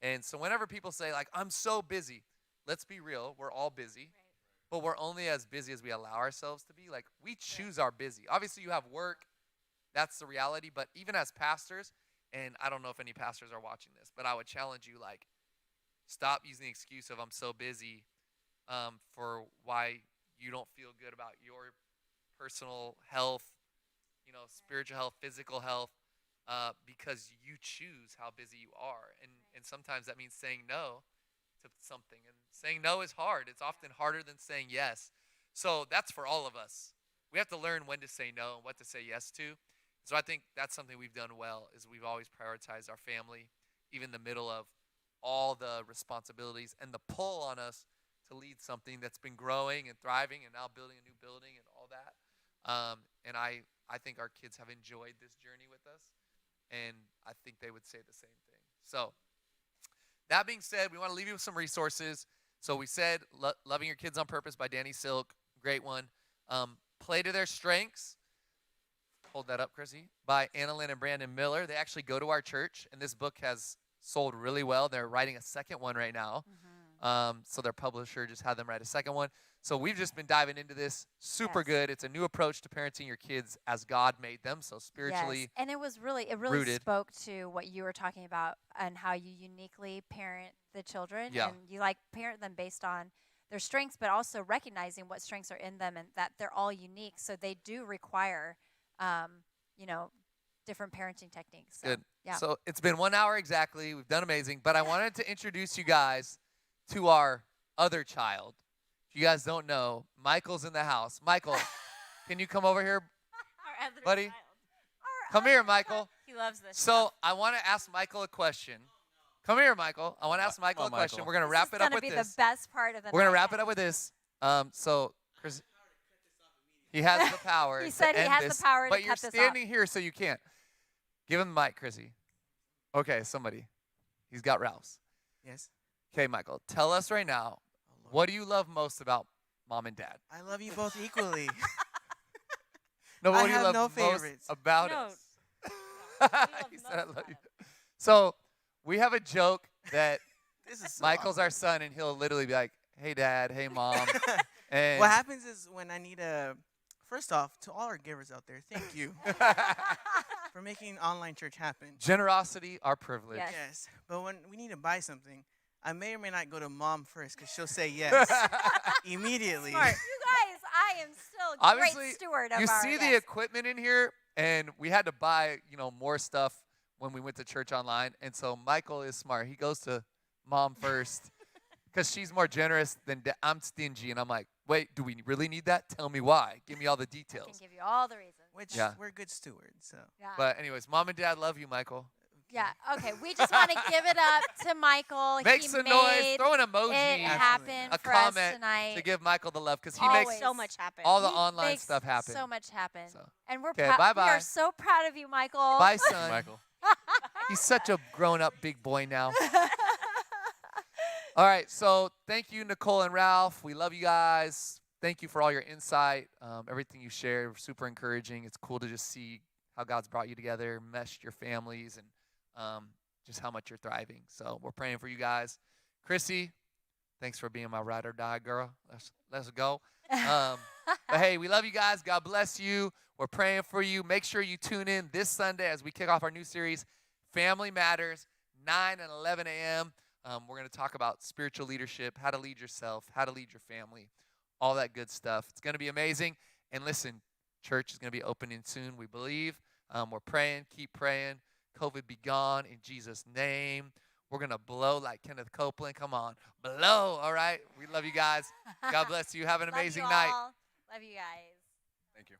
Right. And so whenever people say like, I'm so busy, let's be real, we're all busy. Right. But we're only as busy as we allow ourselves to be. Like, we choose our busy. Obviously, you have work. That's the reality. But even as pastors, and I don't know if any pastors are watching this, but I would challenge you, like, stop using the excuse of I'm so busy for why you don't feel good about your personal health, you know, spiritual health, physical health, because you choose how busy you are. And sometimes that means saying no to something. And saying no is hard. It's often harder than saying yes. So that's for all of us. We have to learn when to say no and what to say yes to. So I think that's something we've done well, is we've always prioritized our family, even in the middle of all the responsibilities and the pull on us to lead something that's been growing and thriving and now building a new building and all that. And I think our kids have enjoyed this journey with us, and I think they would say the same thing. So that being said, we want to leave you with some resources. So we said Loving Your Kids on Purpose by Danny Silk, great one. Play to Their Strengths, hold that up, Chrissy, by Annalyn and Brandon Miller. They actually go to our church, and this book has sold really well. They're writing a second one right now. So their publisher just had them write a second one. So we've just been diving into this. Super good. It's a new approach to parenting your kids as God made them, so spiritually. Yes. And it really rooted. Spoke to what you were talking about and how you uniquely parent the children. Yeah. And you like parent them based on their strengths, but also recognizing what strengths are in them and that they're all unique. So they do require, different parenting techniques. So, Good. Yeah. So it's been 1 hour exactly. We've done amazing. But I wanted to introduce you guys to our other child. If you guys don't know, Michael's in the house. Michael, can you come over here, Our other buddy? child. Come here, Michael. He loves this. So I want to ask Michael a question. Come here, Michael. I want to ask Michael a question. Michael. We're going to wrap it up with this. This is going to be the best part of the We're going to night. wrap it up with this. So, Chris, he has the power. He said he has the power to but you're cut this off. standing here, so you can't. Give him the mic, Chrissy. Okay, somebody. He's got Ralph's. Yes. Okay, Michael, tell us right now, what do you love most about mom and dad? I love you both equally. No, but I what do you have love no most favorites. about No. us? We He love said, I most love about you. him. So we have a joke that This is so Michael's our awkward. son, and he'll literally be like, hey, dad, hey, mom. And What happens is when I need a, first off, to all our givers out there, thank you for making online church happen. generosity, our privilege. Yes. Yes, but when we need to buy something, I may or may not go to mom first because she'll say yes immediately. Smart. You guys, I am still a Obviously, great steward of You our see the yes. equipment in here, and we had to buy, more stuff when we went to church online. And so Michael is smart. He goes to mom first because she's more generous than I'm stingy. And I'm like, wait, do we really need that? Tell me why. Give me all the I can details. give you all the reasons. Which Yeah. we're good stewards. So Yeah. But anyways, mom and dad love you, Michael. Yeah. Okay. We just want to give it up to Michael. Make he some made noise. Throw an it emoji happen a for us comment tonight. to give Michael the love because he Always. makes So much happen. all the He online makes stuff happen. So much happen. So. And we're Okay, proud. We bye-bye. are so proud of you, Michael. Bye, son. Michael. He's such a grown-up big boy now. All right, so thank you, Nicole and Ralph. We love you guys. Thank you for all your insight, everything you shared. Super encouraging. It's cool to just see how God's brought you together, meshed your families, and just how much you're thriving. So we're praying for you guys. Chrissy, thanks for being my ride or die girl. Let's go. But hey, we love you guys. God bless you. We're praying for you. Make sure you tune in this Sunday as we kick off our new series, Family Matters, 9 and 11 a.m. We're going to talk about spiritual leadership, how to lead yourself, how to lead your family, all that good stuff. It's going to be amazing. And listen, church is going to be opening soon, we believe. We're praying. Keep praying. COVID be gone in Jesus' name. We're going to blow like Kenneth Copeland. Come on. Blow, all right? We love you guys. God bless you. Have an Love amazing you night. all. Love you guys. Thank you.